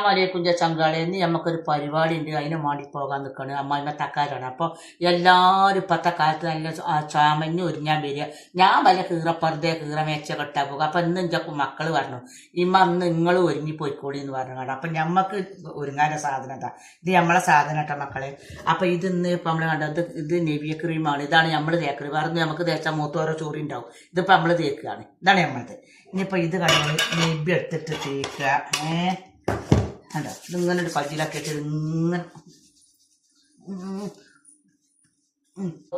മലയക്കുഞ്ച ചങ്കാളേന്ന് നമുക്കൊരു പരിപാടി ഉണ്ട്. അതിന് വേണ്ടി പോകാൻ നിൽക്കണം. അമ്മായിമ്മ തക്കാരാണ്. അപ്പോൾ എല്ലാവരും ഇപ്പോഴത്തെ കാലത്ത് നല്ല ചാമഞ്ഞ് ഒരുങ്ങാൻ വരിക. ഞാൻ വല്ല കീറപ്പറുതെ കീറമേച്ച കെട്ടാൻ പോകുക. അപ്പം ഇന്ന് എൻ്റെ മക്കൾ പറഞ്ഞു, ഇമ്മ അന്ന് നിങ്ങൾ ഒരുങ്ങി പോയിക്കോളി എന്ന് പറഞ്ഞു. അപ്പം ഞമ്മക്ക് ഒരുങ്ങാൻ്റെ സാധനം ഇതാ. ഇത് നമ്മളെ സാധനം കേട്ടോ മക്കളെ. അപ്പം ഇതിന്ന് ഇപ്പം നമ്മൾ കണ്ടത് ഇത് നെവിയ ക്രീമാണ്. ഇതാണ് നമ്മൾ തേക്കല്. വേറെ നമുക്ക് തേച്ചാൽ മൂത്തോരോ ചോറി ഉണ്ടാവും. ഇതിപ്പോൾ നമ്മൾ തേക്കുകയാണ്. ഇതാണ് നമ്മളത്. ഇനിയിപ്പോൾ ഇത് കണ്ടത് നെബി എടുത്തിട്ട് തേക്കുക. അല്ല ഇതിങ്ങനെ ഒരു കജ്ജിലാക്കിയിട്ട് ഇങ്ങനെ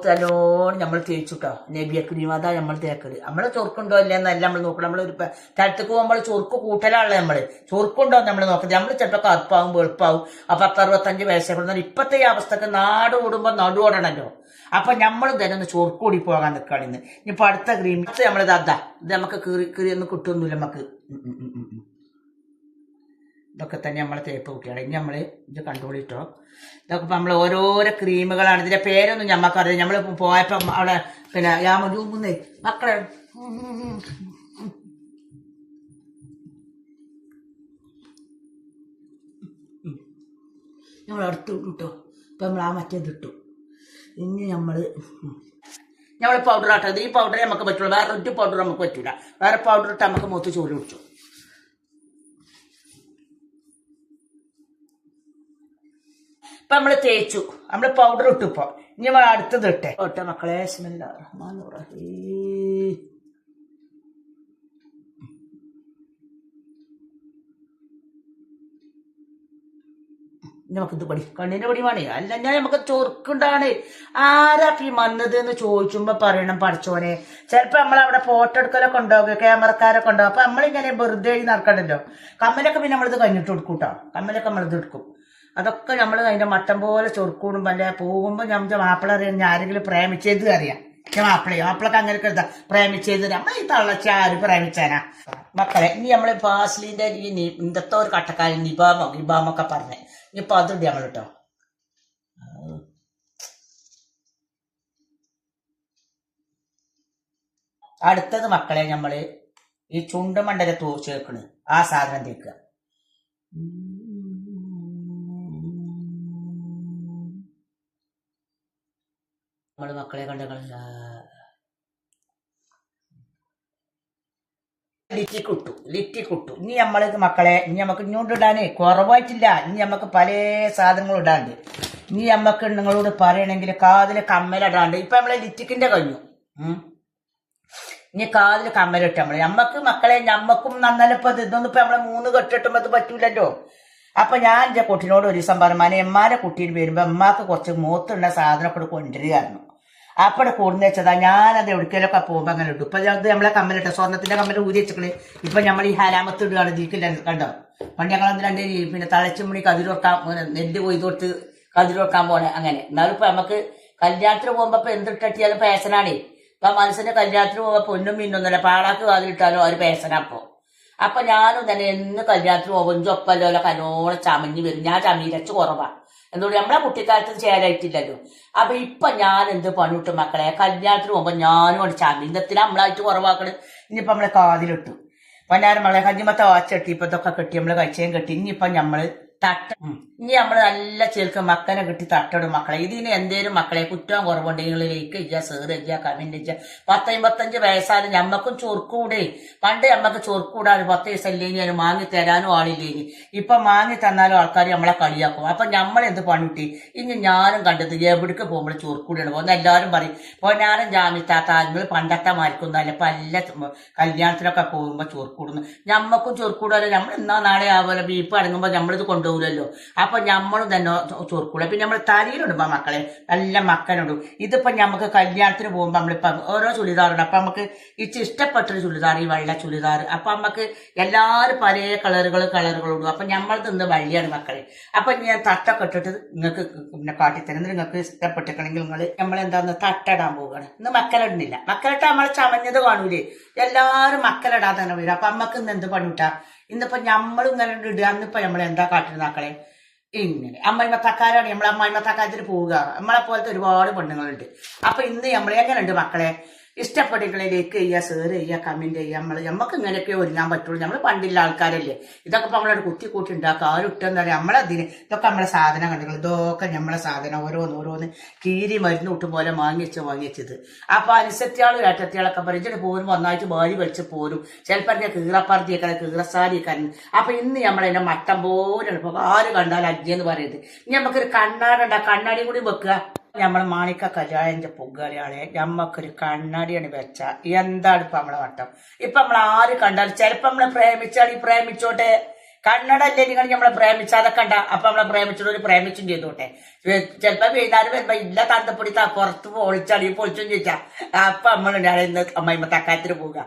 നല്ലോണം നമ്മൾ തേച്ചുട്ടോ. നെബിയ ക്രീം അതാ നമ്മൾ തേക്കല്. നമ്മള് ചൊറുക്കുണ്ടോ ഇല്ലെന്നല്ല നമ്മൾ നോക്കണം. നമ്മളൊരു സ്ഥലത്തേക്ക് പോകുമ്പോൾ ചൊറുക്ക് കൂട്ടലാണല്ലോ. ചൊറുക്കുണ്ടോ നമ്മൾ നോക്കുന്നത്. നമ്മൾ ചിലപ്പോൾ കറുപ്പാവും വെളുപ്പാവും. 10-65 വയസ്സൊക്കെ ഇപ്പത്തെ ഈ അവസ്ഥക്ക് നാട് ഓടുമ്പോൾ നടുവോടണല്ലോ. അപ്പൊ നമ്മളും തന്നെ ഒന്ന് ചൊറുക്കൂടി പോകാൻ നിൽക്കുകയാണ് ഇന്ന്. ഇനിയിപ്പോൾ അടുത്ത ക്രീം നമ്മളിത് അതാ. ഇത് നമുക്ക് കീറിയൊന്നും കിട്ടുമൊന്നുമില്ല നമുക്ക്. ഇതൊക്കെ തന്നെ നമ്മളെ തേപ്പ് കുട്ടിയാണ്. ഇനി നമ്മൾ ഇത് കണ്ടുപിടിട്ടോ. ഇതൊക്കെ ഇപ്പം നമ്മൾ ഓരോരോ ക്രീമുകളാണ്. ഇതിൻ്റെ പേരൊന്നും ഞമ്മക്കറിയാം. നമ്മൾ പോയപ്പം അവിടെ പിന്നെ യാമൂന്നേ മക്കളെ നമ്മൾ അടുത്ത് കിട്ടോ. ഇപ്പം നമ്മൾ ആ മറ്റേത് ഇട്ടു. ഇനി നമ്മൾ പൗഡർ ആട്ടത്. ഈ പൗഡറേ നമുക്ക് പറ്റുള്ളൂ. വേറെ ഒരു പൗഡർ നമുക്ക് പറ്റില്ല. വേറെ പൗഡർ ഇട്ട് നമുക്ക് മൂത്ത് ചോറ് കുടിച്ചു. ഇപ്പൊ നമ്മള് തേച്ചു. നമ്മള് പൗഡർ ഇട്ടു. ഇപ്പൊ ഇനി നമ്മൾ അടുത്തത് ഇട്ടെ ഒട്ട മക്കളെ. ബിസ്മില്ലാഹിർ റഹ്മാനിർ റഹീം. നമുക്കിത് പടി കണ്ണിന്റെ പടിയുമാണ്. അല്ല ഞാൻ നമുക്ക് ചൊറുക്കുണ്ടാണ്. ആരാ ഈ വന്നത് എന്ന് ചോദിച്ചുമ്പോ പറയണം പഠിച്ചോനെ. ചിലപ്പോ നമ്മളവിടെ ഫോട്ടോ എടുക്കലൊക്കെ ഉണ്ടാവുക, ക്യാമറക്കാരൊക്കെ ഉണ്ടാവും. അപ്പൊ നമ്മളിങ്ങനെ വെറുതെ നടക്കണ്ടല്ലോ. കമ്മലൊക്കെ പിന്നെ നമ്മളിത് കഴിഞ്ഞിട്ട് കൊടുക്കും കേട്ടോ. കമ്മലൊക്കെ നമ്മളിത് എടുക്കും. അതൊക്കെ നമ്മൾ അതിന്റെ മട്ടം പോലെ ചൊറുക്കൂടും. വല്ല പോകുമ്പോൾ നമ്മുടെ മാപ്പിള അറിയാം. ഞാൻ ആരെങ്കിലും പ്രേമിച്ചത് അറിയാം. മാപ്പിളക്ക് അങ്ങനെയൊക്കെ എന്താ പ്രേമിച്ചത്. നമ്മൾ ഈ തള്ളച്ച ആര് പ്രേമിച്ചാനാ മക്കളെ. ഇനി നമ്മള് ഫാസ്ലിന്റെ ഈ ഇന്നത്തെ ഒരു കട്ടക്കാരൻ നിബാമൊക്കെ പറഞ്ഞേ. ഇനിയിപ്പൊ അതുണ്ട് നമ്മൾ കേട്ടോ. അടുത്തത് മക്കളെ നമ്മള് ഈ ചുണ്ടുമണ്ടല ചേർക്കണ്. ആ സാധനം തേക്കുക. നമ്മള് മക്കളെ കണ്ട ലിറ്റി കുട്ടു. ഇനി നമ്മള് മക്കളെ ഇനി നമുക്ക് ഇങ്ങോട്ട് ഇടാനേ കുറവായിട്ടില്ല. ഇനി നമുക്ക് പല സാധനങ്ങളും ഇടാണ്ട്. ഇനി നമുക്ക് നിങ്ങളോട് പറയണെങ്കിൽ കാതില് കമ്മലിടാണ്ട്. ഇപ്പൊ നമ്മളെ ലിറ്റിക്കിന്റെ കഴിഞ്ഞു. ഇനി കാതില് കമ്മലിട്ട് നമ്മക്ക് മക്കളെ ഞമ്മക്കും നന്നല്ലപ്പോ ഇതൊന്നും ഇപ്പൊ നമ്മളെ 3 കെട്ടിട്ടുമ്പോ ഇത് പറ്റൂലല്ലോ. അപ്പൊ ഞാൻ എന്റെ കുട്ടീനോട് ഒരു ദിവസം പറഞ്ഞു, എമ്മാരെ കുട്ടിയിൽ വരുമ്പോ അമ്മാക്ക് കുറച്ച് മൂത്തുള്ള സാധനമൊക്കെ കൊണ്ടുവരികയായിരുന്നു. അപ്പടെ കൂടുന്ന വെച്ചതാ. ഞാനത് എവിടേക്കൊക്കെ പോകുമ്പോ അങ്ങനെ ഇട്ടു. ഇപ്പൊ ഇത് നമ്മളെ കമ്മലിട്ട സ്വർണ്ണത്തിന്റെ കമ്മൽ ഊരി വെച്ചിട്ട് ഇപ്പൊ നമ്മൾ ഈ ഹരാമത്ത് ഇടുകയാണ്. ഇതിക്കില്ല കണ്ടോ. പണ്ട് ഞങ്ങൾ രണ്ട് പിന്നെ തളച്ചുമണി കതിരൊക്കാൻ നെല്ല് കൊയ്തൊട്ട് കതിരൊക്കാൻ പോണെ അങ്ങനെ. എന്നാലും ഇപ്പൊ നമുക്ക് കല്യാണത്തിന് പോകുമ്പോ ഇപ്പൊ എന്തിട്ടിയാലും പേസനാണേ. ഇപ്പൊ മനസ്സിന്റെ കല്യാണത്തിന് പോകുമ്പോ പൊന്നും മിന്നൊന്നുമല്ല. പാടാക്ക് വാതിലിട്ടാലോ ഒരു പേസനാപ്പോ. അപ്പൊ ഞാനും തന്നെ എന്ന് കല്യാണത്തിന് പോകുമ്പോ ഒപ്പല്ലോ കല്ലോളം ചമഞ്ഞ് വരും. ഞാൻ ചമീരച്ച് കുറവാ. എന്തുകൊണ്ട് നമ്മളെ കുട്ടിക്കാലത്ത് ചേരായിട്ടില്ലല്ലോ. അപ്പൊ ഇപ്പൊ ഞാൻ എന്ത് പണിവിട്ടു മക്കളെ. കല്യാണത്തിന് പോകുമ്പോ ഞാനും കൊണ്ട് ചമീനത്തിന് നമ്മളായിട്ട് കുറവാക്കണ്. ഇനിയിപ്പൊ നമ്മളെ കാതിലിട്ടു. പണ്ടാരം മകളെ കഞ്ഞിമത്തെ വാച്ചെട്ടി ഇപ്പൊ ഇതൊക്കെ കെട്ടി നമ്മള് കഴിച്ചേം കെട്ടി. ഇനിയിപ്പൊ നമ്മള് തട്ട ഇനി നമ്മള് നല്ല ചേർക്ക് മക്കനെ കിട്ടി തട്ടടും മക്കളെ. ഇതിന് എന്തേലും മക്കളെ കുറ്റം കുറവുണ്ടെങ്കിൽ ലൈക്ക് ചെയ്യുക, ഷെയർ ചെയ്യുക, കമന്റ് ചെയ്യുക. 10-55 വയസ്സായാലും ഞമ്മക്കും ചൊറുക്കൂടെ. പണ്ട് ഞമ്മക്ക് ചൊറുക്കൂടാനും 10 വയസ്സ് ഇല്ലെങ്കിൽ മാങ്ങി തരാനും ആളില്ലെങ്കിൽ. ഇപ്പൊ മാങ്ങി തന്നാലും ആൾക്കാർ നമ്മളെ കളിയാക്കും. അപ്പൊ നമ്മളെന്ത് പണിട്ടി. ഇനി ഞാനും കണ്ടത് എവിടേക്ക് പോകുമ്പോൾ ചൊറുക്കൂടിയാണ് പോകുന്നത്. എല്ലാവരും പറയും പൊന്നാരം ജാമിത്താത്ത നിങ്ങൾ പണ്ടത്തെ മാരിക്കൊന്നല്ല. ഇപ്പൊ എല്ലാ കല്യാണത്തിനൊക്കെ പോകുമ്പോ ചൊറുക്കൂടുന്നു. ഞമ്മക്കും ചൊറുക്കൂടാലോ. നമ്മൾ എന്നാ നാളെ ആവുമല്ലോ ബീഫ് അടങ്ങുമ്പോ നമ്മളിത് കൊണ്ടുപോകില്ലല്ലോ. അപ്പൊ നമ്മളും തന്നെ ചൊറുക്കൂടും. പിന്നെ നമ്മൾ തലയിലിടുമ്പോ മക്കളെ നല്ല മക്കനിടും. ഇതിപ്പോ നമുക്ക് കല്യാണത്തിന് പോകുമ്പോ നമ്മളിപ്പോ ഓരോ ചുരിദാറുണ്ട്. അപ്പൊ നമുക്ക് ഇഷ്ടപ്പെട്ടൊരു ചുരിദാർ, ഈ വെള്ള ചുരിദാർ. അപ്പൊ നമുക്ക് എല്ലാവരും പല കളറുകളും ഇടും. അപ്പൊ നമ്മൾ തിന്ന് വള്ളിയാണ് മക്കളെ. അപ്പൊ ഞാൻ തട്ടൊക്കെ ഇട്ടിട്ട് നിങ്ങൾക്ക് പിന്നെ കാട്ടിത്തരുന്നത് നിങ്ങൾക്ക് ഇഷ്ടപ്പെട്ടിട്ടുണ്ടെങ്കിൽ നമ്മളെന്താന്ന് തട്ടിടാൻ പോവുകയാണ്. ഇന്ന് മക്കളിടുന്നില്ല. മക്കളിട്ട് നമ്മൾ ചമഞ്ഞത് കാണൂലേ. എല്ലാവരും മക്കളിടാൻ തന്നെ വരും. അപ്പൊ അമ്മക്ക് ഇന്ന് എന്ത് പണിട്ടാ. ഇന്നിപ്പോ നമ്മളും ഇങ്ങനെ ഇടുക. അന്നിപ്പോ നമ്മൾ എന്താ കാട്ടുന്നത് മക്കളെ. ഇങ്ങനെ അമ്മായിമ്മ തക്കാരാണ്. നമ്മൾ അമ്മായിമ്മ തക്കാരത്തിന് പോവുക. നമ്മളെ പോലത്തെ ഒരുപാട് പെണ്ണുങ്ങളുണ്ട്. അപ്പൊ ഇന്ന് നമ്മൾ എങ്ങനെയുണ്ട് മക്കളെ. ഇഷ്ടപ്പെട്ടിട്ടുള്ളതിലേക്ക് ചെയ്യുക, ഷെയർ ചെയ്യുക, കമന്റ് ചെയ്യുക. നമുക്ക് ഇങ്ങനെയൊക്കെ ഒരുങ്ങാൻ പറ്റുള്ളൂ. നമ്മൾ പണ്ടുള്ള ആൾക്കാരല്ലേ. ഇതൊക്കെ ഇപ്പൊ നമ്മളോട് കുത്തി കൂട്ടി ഉണ്ടാക്കുക. ആരും ഇട്ടെന്ന് പറയാം. നമ്മളതിന് ഇതൊക്കെ നമ്മളെ സാധനം കണ്ടുകൾ. ഇതൊക്കെ നമ്മളെ സാധനം ഓരോന്ന് കീരി മരുന്ന് കൂട്ടും പോലെ വാങ്ങിച്ചത്. അപ്പൊ അനുസരിച്ചാളും ഏട്ടത്തിയാളൊക്കെ പറഞ്ഞിട്ട് പോരും ഒന്നായിട്ട് വാരി വലിച്ച് പോരും. ചിലപ്പോൾ കീറപ്പറത്തിയേക്കാൾ കീറസാരിയൊക്കെ. അപ്പൊ ഇന്ന് നമ്മളതിനെ മട്ടം പോലെ ഇപ്പൊ ആര് കണ്ടാലും അജ്ജെന്ന് പറയുന്നത്. ഇനി നമുക്കൊരു കണ്ണാടി കൂടി വെക്കുക. നമ്മൾ മാണിക്ക കല്യാണിന്റെ പൊങ്കാളിയാളെ നമ്മക്കൊരു കണ്ണാടിയാണ് വെച്ച എന്താണ് ഇപ്പൊ നമ്മളെ വട്ടം. ഇപ്പൊ നമ്മൾ ആര് കണ്ടാലും ചിലപ്പോ നമ്മളെ പ്രേമിച്ചോട്ടെ. കണ്ണടല്ലേ നിങ്ങൾ നമ്മളെ പ്രേമിച്ചാതെ കണ്ട. അപ്പൊ നമ്മളെ പ്രേമിച്ചോട് പ്രേമിച്ചും ചെയ്തോട്ടെ. ചിലപ്പോ വൈകുന്നേരം വരുമ്പോ ഇല്ല തന്തപ്പൊടി പുറത്ത് പൊളിച്ചും ചോദിച്ചാ അപ്പൊ നമ്മൾ ഇന്ന് അമ്മയമ്മ തക്കാത്തിന് പോവുക.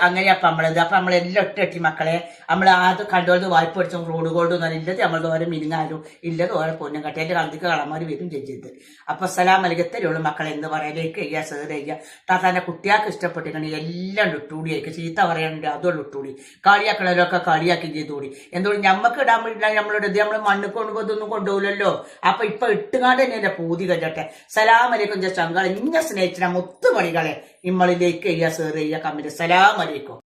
അങ്ങനെ അപ്പൊ അപ്പൊ നമ്മളെല്ലാം ഒട്ടി മക്കളെ നമ്മൾ ആദ്യം കണ്ടോളത് വായ്പ പഠിച്ചും റോഡ് ഗോൾഡ് ഇല്ലത് നമ്മൾ ഓരോ മിനിങ്ങാലും ഇല്ലത് ഓരോ പൊന്നും കട്ടി എന്റെ കളത്തിക്ക് കളമാര് വരും ചെയ്ത്. അപ്പൊ സലാം അലികത്തരുള്ളൂ മക്കളെ എന്ന് പറയാലേക്ക് ചെയ്യുക, സേർ ചെയ്യുക. താത്താന്റെ കുട്ടിയാൾക്ക് ഇഷ്ടപ്പെട്ടിട്ടുണ്ട് എല്ലാം ഇട്ടുകൂടി ആയിരിക്കും. ചീത്ത പറയാനുണ്ട് അതുകൊണ്ട് ഇട്ടുകൂടി. കളിയാക്കണവരൊക്കെ കളിയാക്കി ചെയ്തുകൂടി. എന്തുകൊണ്ട് ഞമ്മക്ക് ഇടാൻ പറ്റില്ല. നമ്മളുടെ ഇത് നമ്മൾ മണ്ണ് കൊണ്ടുപോകുന്നൊന്നും കൊണ്ടുപോകില്ലല്ലോ. അപ്പൊ ഇപ്പൊ ഇട്ടുകാണ്ട് തന്നെ എന്റെ പൂതി കഴിച്ചട്ടെ. സലാം അലൈക്കും ചങ്കാളെ ഇന്ന സ്നേഹിച്ചിന മുത്തുമണികളെ ഇമ്മളിലേക്ക് ചെയ്യുക, സേർ ചെയ്യുക, കമ്മിറ്റ്. സലാം അലൈക്കും.